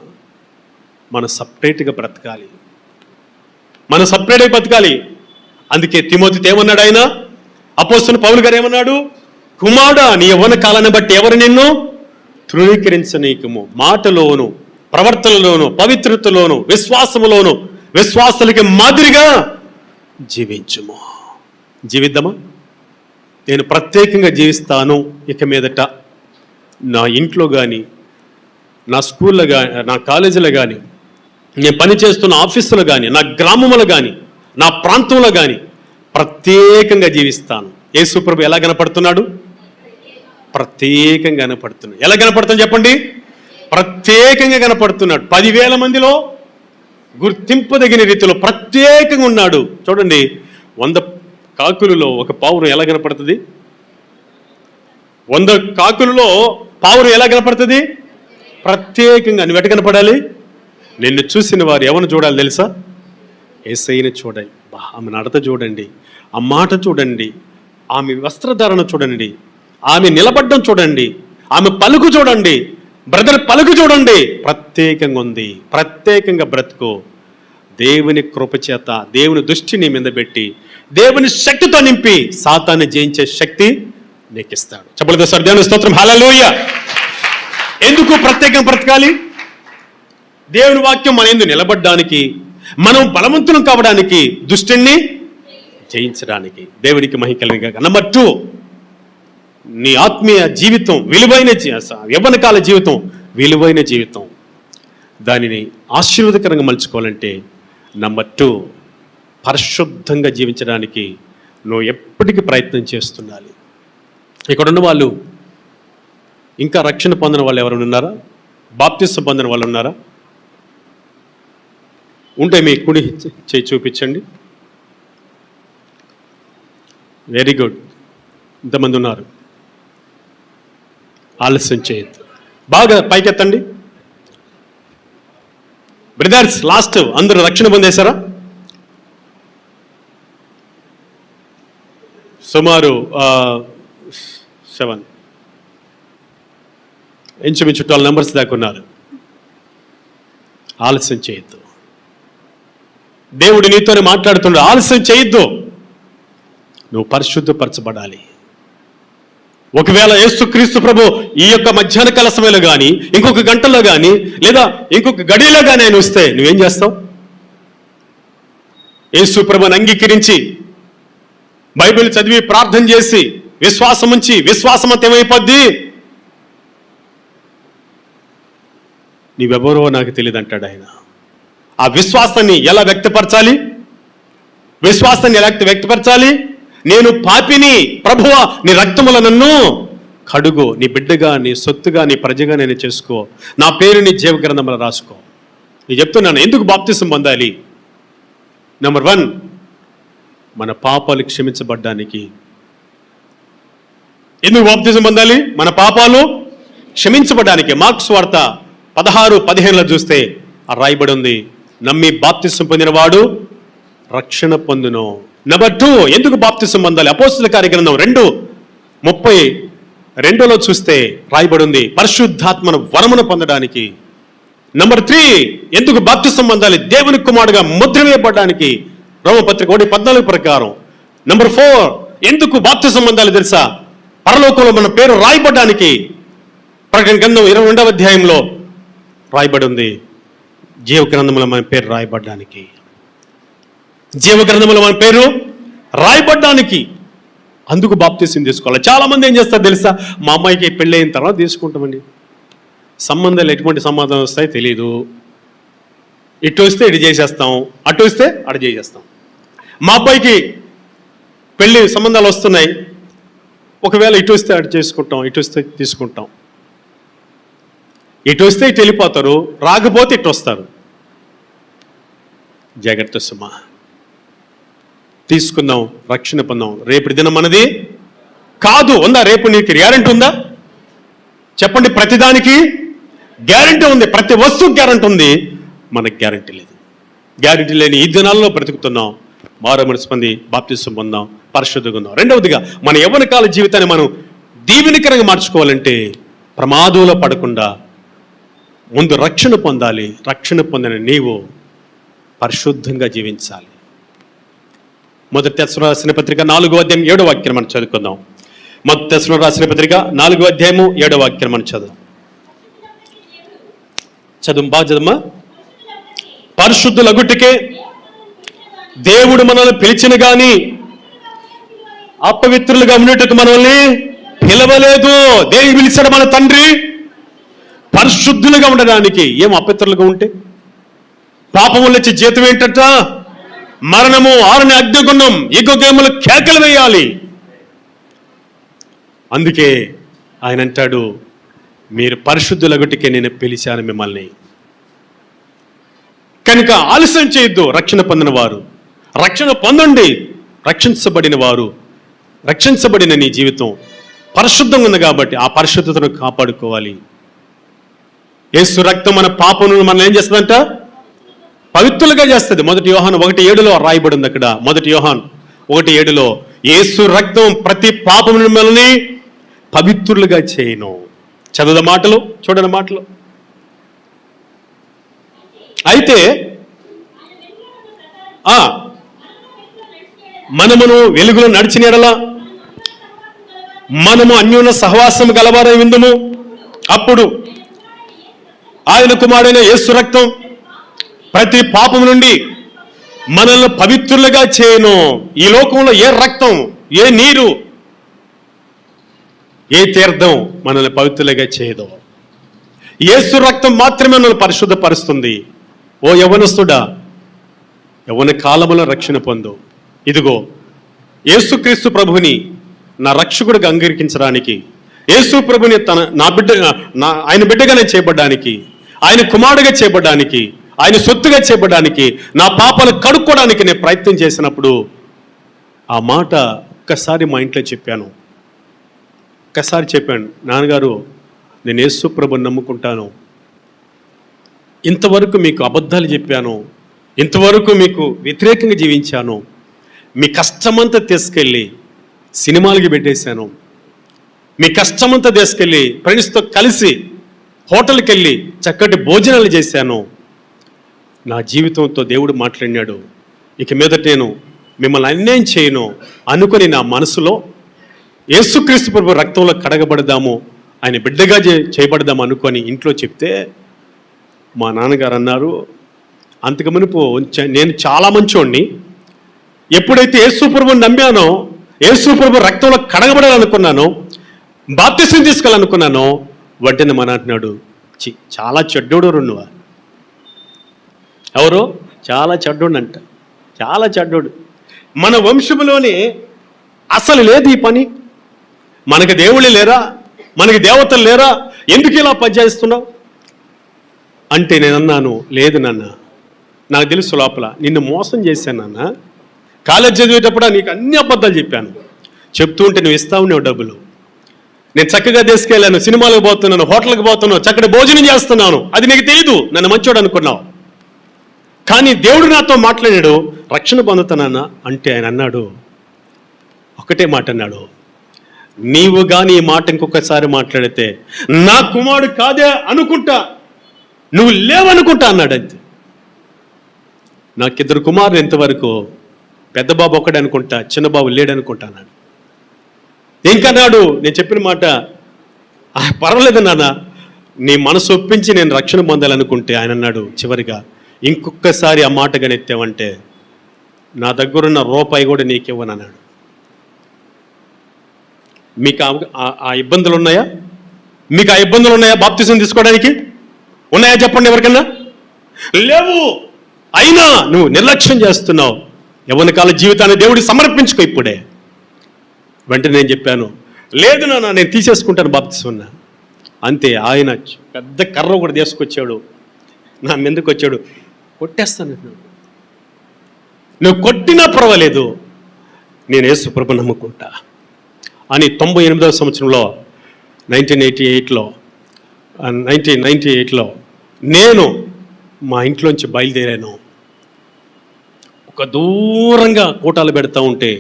మనం సపరేట్గా బ్రతకాలి, మనం సపరేట్గా బ్రతకాలి. అందుకే తిమోతితో ఏమన్నాడు ఆయన? అపోస్తలుడు పౌలు గారు ఏమన్నాడు? కుమారుడా, నీ యవ్వన కాలాన్ని బట్టి ఎవరు నిన్ను తృణీకరించనీకము, మాటలోను, ప్రవర్తనలోను, పవిత్రతలోను, విశ్వాసములోను విశ్వాసులకి మాదిరిగా జీవించుము. జీవిద్దామా? నేను ప్రత్యేకంగా జీవిస్తాను ఇక మీదట. నా ఇంట్లో కానీ, నా స్కూల్లో కానీ, నా కాలేజీలో కానీ, నేను పనిచేస్తున్న ఆఫీసులో కానీ, నా గ్రామంలో కానీ, నా ప్రాంతంలో కానీ ప్రత్యేకంగా జీవిస్తాను. యేసు ప్రభు ఎలా కనపడుతున్నాడు? ప్రత్యేకంగా కనపడుతున్నాడు. ఎలా కనపడుతుంది చెప్పండి? ప్రత్యేకంగా కనపడుతున్నాడు. 10,000 మందిలో గుర్తింపదగిన రీతిలో ప్రత్యేకంగా ఉన్నాడు. చూడండి, 100 కాకులలో ఒక పావురం ఎలా కనపడుతుంది? 100 కాకులలో పావురం ఎలా కనపడుతుంది? ప్రత్యేకంగా. నువ్వు ఎట్ట కనపడాలి? నిన్ను చూసిన వారు ఎవరిని చూడాలి తెలుసా? యేసయ్యని చూడాలి. ఆమె నడత చూడండి, ఆ మాట చూడండి, ఆమె వస్త్రధారణ చూడండి, ఆమె నిలబడ్డం చూడండి, ఆమె పలుకు చూడండి, బ్రదర్ పలుకు చూడండి. ప్రత్యేకంగా ఉంది. ప్రత్యేకంగా బ్రతుకు. దేవుని కృపచేత, దేవుని దృష్టిని మీద పెట్టి, దేవుని శక్తితో నింపి సాతాన్ని జయించే శక్తి నీకు ఇస్తాడు. చెప్పలేదు సార్, దేవుని స్తోత్రం, హల్లెలూయా. ఎందుకు ప్రత్యేకంగా బ్రతకాలి? దేవుని వాక్యం మన యందు నిలబడడానికి, మనం బలవంతులం కావడానికి, దుష్టుణ్ణి జయించడానికి. దేవునికి మహిమ కలుగును గాక. నంబర్ 2, నీ ఆత్మీయ జీవితం విలువైన యవ్వన కాల జీవితం విలువైన జీవితం. దానిని ఆశీర్వాదకరంగా మలుచుకోవాలంటే నంబర్ 2, పరిశుద్ధంగా జీవించడానికి నువ్వు ఎప్పటికీ ప్రయత్నం చేస్తుండాలి. ఇక్కడున్న వాళ్ళు ఇంకా రక్షణ పొందిన వాళ్ళు ఎవరైనా ఉన్నారా? బాప్తిసం పొందిన వాళ్ళు ఉన్నారా? ఉంటే మీ కుడి చేయి చూపించండి. వెరీ గుడ్, ఇంతమంది ఉన్నారు. ఆలస్యం చేయొద్దు. బాగా పైకెత్తండి బ్రదర్స్. లాస్ట్ అందరూ రక్షణ పొందేశారా? సుమారు 7 ఇంచుమించు 12 నెంబర్స్ దాకా ఉన్నారు. ఆలస్యం చేయొద్దు. దేవుడు నీతోనే మాట్లాడుతున్నాడు. ఆలస్యం చేయొద్దు. నువ్వు పరిశుద్ధపరచబడాలి. ఒకవేళ యేసుక్రీస్తు ప్రభు ఈ యొక్క మధ్యాహ్న కాల సమయంలో కానీ, ఇంకొక గంటలో కానీ, లేదా ఇంకొక గడిలో కానీ ఆయన వస్తే నువ్వేం చేస్తావు? యేసు ప్రభుని అంగీకరించి బైబిల్ చదివి ప్రార్థన చేసి విశ్వాసం ఉంచి విశ్వాసమంత ఏమైపోద్ది? నీవెవరో నాకు తెలియదు అంటాడు ఆయన. ఆ విశ్వాసాన్ని ఎలా వ్యక్తపరచాలి? విశ్వాసాన్ని ఎలా వ్యక్తపరచాలి? నేను పాపిని, ప్రభువా నీ రక్తముల నన్ను కడుగు, నీ బిడ్డగా, నీ సొత్తుగా, నీ ప్రజగా నేను చేసుకో, నా పేరు నీ జీవ గ్రంథంలో రాసుకో. నేను చెప్తున్నాను ఎందుకు బాప్తిసం పొందాలి. నెంబర్ 1, మన పాపాలు క్షమించబడ్డానికి. ఎందుకు బాప్తిసం పొందాలి? మన పాపాలు క్షమించబడ్డానికి. మార్క్స్ వార్త 16-15లో చూస్తే ఆ రాయబడి ఉంది, నమ్మి బాప్తిసం పొందినవాడు రక్షణ పొందును. నెంబర్ 2, ఎందుకు బాప్తిసం పొందాలి? అపోస్తలుల కార్యగ్రంథం 2:32లో చూస్తే రాయబడి ఉంది, పరిశుద్ధాత్మను వరమును పొందడానికి. నెంబర్ 3, ఎందుకు బాప్తిసం పొందాలి? దేవుని కుమారుడుగా ముద్ర వేయబడడానికి, రోమపత్రిక 1:14 ప్రకారం. నెంబర్ 4, ఎందుకు బాప్తిసం పొందాలి తెలుసా? పరలోకంలో మన పేరు రాయబడడానికి. ప్రకటన గ్రంథం 22వ అధ్యాయంలో రాయబడి ఉంది, జీవ గ్రంథంలో మన పేరు రాయబడడానికి. జీవ గ్రంథంలో మన పేరు రాయబడ్డానికి అందుకు బాప్తిసం తీసుకోవాలి. చాలా మంది ఏం చేస్తారు తెలుసా? మా అమ్మాయికి పెళ్ళి అయిన తర్వాత తీసుకుంటామండి. సంబంధాలు ఎటువంటి సమాధానం వస్తాయో తెలియదు. ఇటు వస్తే ఇటు చేసేస్తాం, అటు వస్తే అటు చేసేస్తాం. మా అబ్బాయికి పెళ్ళి సంబంధాలు వస్తున్నాయి, ఒకవేళ ఇటు వస్తే అటు చేసుకుంటాం, ఇటు వస్తే తీసుకుంటాం. ఇటు వస్తే ఇటు వెళ్ళిపోతారు, రాకపోతే ఇటు వస్తారు. జాగ్రత్త సుమా. తీసుకుందాం, రక్షణ పొందాం. రేపు దినం మనది కాదు. ఉందా రేపు? నీకు గ్యారెంటీ ఉందా? చెప్పండి. ప్రతిదానికి గ్యారెంటీ ఉంది, ప్రతి వస్తువుకి గ్యారెంటీ ఉంది, మనకు గ్యారెంటీ లేదు. గ్యారెంటీ లేని ఈ దినాల్లో బ్రతుకుతున్నాం. మారు మనసు పొంది బాప్తిసం పొందాం, పరిశుద్ధంగా ఉందాం. రెండవదిగా మన యవ్వన కాల జీవితాన్ని మనం దీవెనకరంగా మార్చుకోవాలంటే ప్రమాదంలో పడకుండా ముందు రక్షణ పొందాలి. రక్షణ పొందిన నీవు పరిశుద్ధంగా జీవించాలి. మొదటి తెస్సలోనికీయులకు రాసిన పత్రిక 4వ అధ్యాయం 7వ వాక్యం మనం చదువుకుందాం. మొదటి తెస్సలోనికీయులకు రాసిన పత్రిక 4వ అధ్యాయము 7వ వాక్యం మనం చదువు బాగా చదువుమా. పరిశుద్ధులగుటకే దేవుడు మనల్ని పిలిచిన గాని అపవిత్రులుగా ఉండేటట్టు మనల్ని పిలవలేదు. దేనికి పిలిచాడు మన తండ్రి? పరిశుద్ధులుగా ఉండడానికి. ఏం అపవిత్రులుగా ఉంటే? పాపములు వచ్చి జీతం ఏంటట? మరణము. 6ని అగ్నిగుండం, ఇగోగేములు కేకలు వేయాలి. అందుకే ఆయన అంటాడు, మీరు పరిశుద్ధులగుటికే నేను పిలిచాను మిమ్మల్ని. కనుక ఆలస్యం చేయొద్దు. రక్షణ పొందిన వారు రక్షణ పొందండి. రక్షించబడిన వారు, రక్షించబడిన నీ జీవితం పరిశుద్ధంగా ఉంది కాబట్టి ఆ పరిశుద్ధతను కాపాడుకోవాలి. యేసు రక్తం మన పాపములను మనం ఏం చేస్తుందంట? పవిత్రులుగా చేస్తుంది. మొదటి యోహాను 1:7లో రాయబడి ఉంది. అక్కడ మొదటి యోహాను 1:7లో యేసు రక్తం ప్రతి పాపమును మనల్ని పవిత్రులుగా చేయను. చదువుద మాటలు, చూడని మాటలు. అయితే మనమును వెలుగులో నడిచిన ఎడల మనము అన్యోన్య సహవాసం గలవారై ఉందుము. అప్పుడు ఆయన కుమారుడైన యేసు రక్తం ప్రతి పాపం నుండి మనల్ని పవిత్రులుగా చేయను. ఈ లోకంలో ఏ రక్తం, ఏ నీరు, ఏ తీర్థం మనల్ని పవిత్రులుగా చేయదు. యేసు రక్తం మాత్రమే మనల్ని పరిశుద్ధపరుస్తుంది. ఓ యవ్వనస్తుడా, యవ్వన కాలములో రక్షణ పొందు. ఇదిగో యేసుక్రీస్తు ప్రభుని నా రక్షకుడిగా అంగీకరించడానికి, యేసు ప్రభుని ఆయన బిడ్డగా నేను చేయబడ్డానికి, ఆయన కుమారుడిగా చేయబడ్డానికి, ఆయన సొత్తుగా చేయబడ్డానికి, నా పాపాలు కడుక్కోవడానికి నేను ప్రయత్నం చేసినప్పుడు ఆ మాట ఒక్కసారి మా ఇంట్లో చెప్పాను. ఒక్కసారి చెప్పాను, నాన్నగారు నేను యేసు ప్రభువుని నమ్ముకుంటాను, ఇంతవరకు మీకు అబద్ధాలు చెప్పాను, ఇంతవరకు మీకు వ్యతిరేకంగా జీవించాను, మీ కష్టమంతా తీసుకెళ్ళి సినిమాలకి పెట్టేశాను, మీ కష్టమంతా తీసుకెళ్ళి ఫ్రెండ్స్తో కలిసి హోటల్కి వెళ్ళి చక్కటి భోజనాలు చేశాను, నా జీవితంతో దేవుడు మాట్లాడినాడు, ఇక మీదట నేను మిమ్మల్ని అన్యాయం చేయను అనుకొని నా మనసులో యేసుక్రీస్తు ప్రభు రక్తంలో కడగబడదాము, ఆయన బిడ్డగా చేయబడదాము అనుకొని ఇంట్లో చెప్తే మా నాన్నగారు అన్నారు, అంతకు మునుపు నేను చాలా మంచోడిని, ఎప్పుడైతే యేసు ప్రభువుని నమ్మానో, యేసు ప్రభు రక్తంలో కడగబడాలనుకున్నానో, బాప్తిసం తీసుకోవాలనుకున్నానో వెంటనే మన అంటున్నాడు, చాలా చెడ్డోడు నువ్వు. ఎవరు? చాలా చెడ్డోడు అంట, చాలా చెడ్డోడు. మన వంశంలోనే అసలు లేదు ఈ పని, మనకి దేవుళ్ళు లేరా, మనకి దేవతలు లేరా, ఎందుకు ఇలా పనిచేస్తున్నావు అంటే నేను అన్నాను, లేదు నాన్న, నాకు తెలుసు లోపల నిన్ను మోసం చేశాను నాన్న, కాలేజ్ చదివేటప్పుడు నీకు అన్ని అబద్ధాలు చెప్పాను, చెప్తూ ఉంటే నువ్వు ఇస్తావు నువ్వు డబ్బులు, నేను చక్కగా తీసుకెళ్ళాను, సినిమాలకు పోతున్నాను, హోటల్కి పోతున్నాను, చక్కటి భోజనం చేస్తున్నాను, అది నీకు తెలియదు, నన్ను మంచోడు అనుకున్నావు. కానీ దేవుడు నాతో మాట్లాడాడు, రక్షణ పొందుతానన్నా అంటే ఆయన అన్నాడు, ఒకటే మాట అన్నాడు, నీవు కానీ ఈ మాట ఇంకొకసారి మాట్లాడితే నా కుమారుడు కాదే అనుకుంటా, నువ్వు లేవనుకుంటా అన్నాడు. అంతే. నాకిద్దరు కుమారులు ఎంతవరకు, పెద్ద బాబు ఒక్కడే అనుకుంటా, చిన్న బాబు లేడనుకుంటా అన్నాడు. ఇంకన్నాడు, నేను చెప్పిన మాట పర్వాలేదు నాన్న, నీ మనసు ఒప్పించి నేను రక్షణ పొందాలనుకుంటే ఆయన అన్నాడు చివరిగా, ఇంకొకసారి ఆ మాట గనెత్తావంటే నా దగ్గరున్న రూపాయి కూడా నీకివ్వను అన్నాడు. మీకు ఆ ఇబ్బందులు ఉన్నాయా? మీకు ఆ ఇబ్బందులు ఉన్నాయా? బాప్తిసం తీసుకోవడానికి ఉన్నాయా చెప్పండి ఎవరికన్నా? లేవు. అయినా నువ్వు నిర్లక్ష్యం చేస్తున్నావు. యవ్వన కాల జీవితాన్ని దేవుడికి సమర్పించుకో ఇప్పుడే. వెంటనే నేను చెప్పాను, లేదు నాన్న నేను తీసేసుకుంటాను బాప్తిసం. అంతే. ఆయన పెద్ద కర్ర కూడా తీసుకొచ్చాడు, నా మీదకి వచ్చాడు, కొట్టేస్తాను, నువ్వు కొట్టినా పర్వాలేదు, నేను యేసు ప్రభువుని నమ్ముకుంటా అని 98వ సంవత్సరంలో 1998లో నేను మా ఇంట్లోంచి బయలుదేరాను. ఒక దూరంగా కూటాలు పెడతా ఉంటే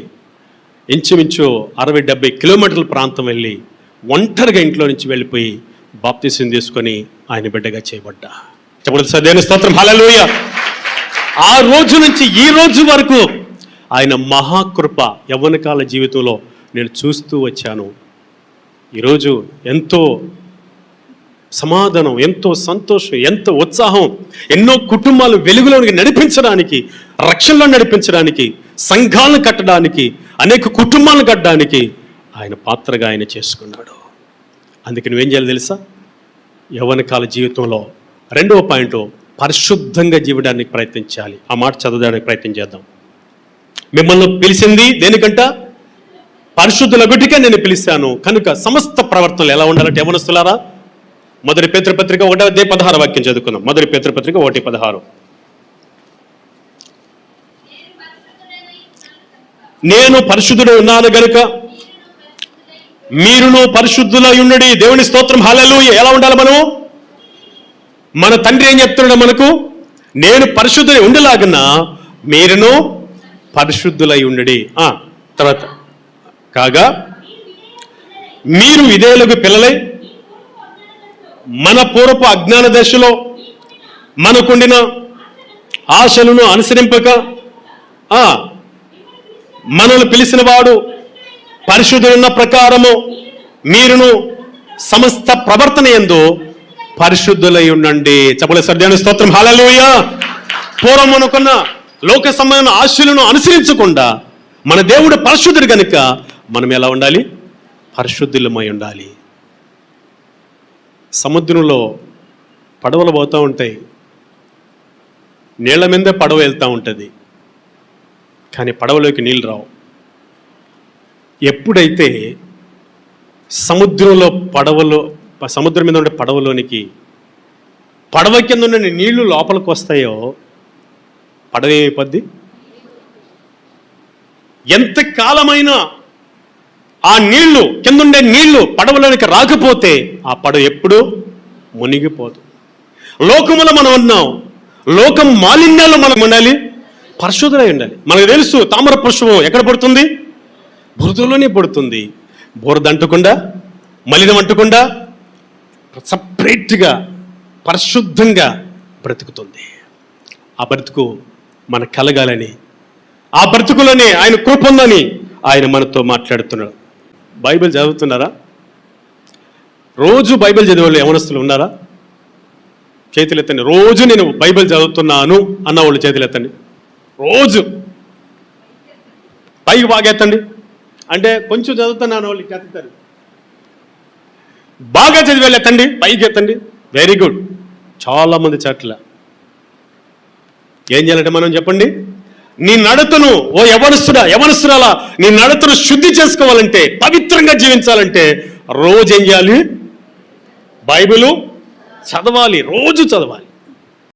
ఇంచుమించు 60-70 కిలోమీటర్ల ప్రాంతం వెళ్ళి ఒంటరిగా ఇంట్లో నుంచి వెళ్ళిపోయి బాప్తిసం తీసుకొని ఆయన బిడ్డగా చేయబడ్డా. చెప్పండి దేవుని స్తోత్రం, హల్లెలూయా. ఆ రోజు నుంచి ఈ రోజు వరకు ఆయన మహాకృప యవ్వనకాల జీవితంలో నేను చూస్తూ వచ్చాను. ఈరోజు ఎంతో సమాధానం, ఎంతో సంతోషం, ఎంతో ఉత్సాహం, ఎన్నో కుటుంబాలు వెలుగులోనికి నడిపించడానికి, రక్షణలో నడిపించడానికి, సంఘాలను కట్టడానికి, అనేక కుటుంబాలను కట్టడానికి ఆయన పాత్రగా ఆయన చేసుకున్నాడు. అందుకే నువ్వేం చేయాలి తెలుసా? యవ్వనకాల జీవితంలో 2వ పాయింట్, పరిశుద్ధంగా జీవడానికి ప్రయత్నించాలి. ఆ మాట చదవడానికి ప్రయత్నం చేద్దాం. మిమ్మల్ని పిలిచింది దేనికంట? పరిశుద్ధులగుటికే నేను పిలిచాను, కనుక సమస్త ప్రవర్తనలు ఎలా ఉండాలంటే యవ్వనస్తులారా, మొదటి పేతురుపత్రిక 1:16 వాక్యం చదువుకుందాం. మొదటి పేతురుపత్రిక 1:16. నేను పరిశుద్ధుడు ఉన్నాను గనుక మీరును పరిశుద్ధులై ఉండుడి. దేవుని స్తోత్రం, హల్లెలూయా. ఎలా ఉండాలి మనం? మన తండ్రి ఏం చెప్తున్నాడు మనకు? నేను పరిశుద్ధులై ఉండేలాగన మీరును పరిశుద్ధులై ఉండుడి. తర్వాత కాగా మీరు విధేయులకు పిల్లలై మన పూర్వపు అజ్ఞాన దశలో మనకుండిన ఆశలను అనుసరింపక మనల్ని పిలిచిన వాడు పరిశుద్ధులున్న ప్రకారము మీరును సమస్త ప్రవర్తన యందు పరిశుద్ధులై ఉండండి. చెప్పలే సర్దేని స్తోత్రం, హల్లెలూయా. పూర్వం అనుకున్న లోక సంబంధమైన ఆశలను అనుసరించకుండా మన దేవుడు పరిశుద్ధుడు కనుక మనం ఎలా ఉండాలి? పరిశుద్ధులమై ఉండాలి. సముద్రంలో పడవలు పోతూ ఉంటాయి, నీళ్ల మీదే పడవ వెళ్తూ ఉంటుంది, కానీ పడవలోకి నీళ్ళు రావు. ఎప్పుడైతే సముద్రంలో సముద్రం మీద ఉండే పడవలోనికి పడవ కింద ఉన్న నీళ్లు లోపలికి వస్తాయో పడవ ఏమైపోద్ది? ఎంతకాలమైనా ఆ నీళ్లు, కిందుండే నీళ్లు పడవలోనికి రాకపోతే ఆ పడవ ఎప్పుడూ మునిగిపోదు. లోకములో మనం ఉన్నాం, లోకం మాలిన్యాల్లో మనం ఉండాలి, పరిశుద్ధులై ఉండాలి. మనకు తెలుసు తామర పుష్పం ఎక్కడ పడుతుంది? బురదలోనే పడుతుంది. బురద అంటకుండా, మలినం అంటకుండా సపరేట్గా పరిశుద్ధంగా బ్రతుకుతుంది. ఆ బ్రతుకు మనకు కలగాలని, ఆ బ్రతుకులోనే ఆయన కృప ఉందని ఆయన మనతో మాట్లాడుతున్నాడు. బైబిల్ చదువుతున్నారా? రోజు బైబిల్ చదివే వాళ్ళు యవనస్తులు ఉన్నారా? చేతులు ఎత్తండి. రోజు నేను బైబిల్ చదువుతున్నాను అన్న వాళ్ళు చేతులు ఎత్తండి. రోజు పైకి బాగెత్తండి. అంటే కొంచెం చదువుతున్నాను వాళ్ళు ఎత్తుతారు. బాగా చదివేళ్ళు ఎత్తండి, పైకి ఎత్తండి. Very good. చాలామంది చట్ల ఏం చేయాలంటే మనం చెప్పండి, నీ నడతను, ఓ యవనస్తురాలా, నీ నడతను శుద్ధి చేసుకోవాలంటే, పవిత్రంగా జీవించాలంటే రోజు ఏం చేయాలి? బైబిలు చదవాలి, రోజు చదవాలి.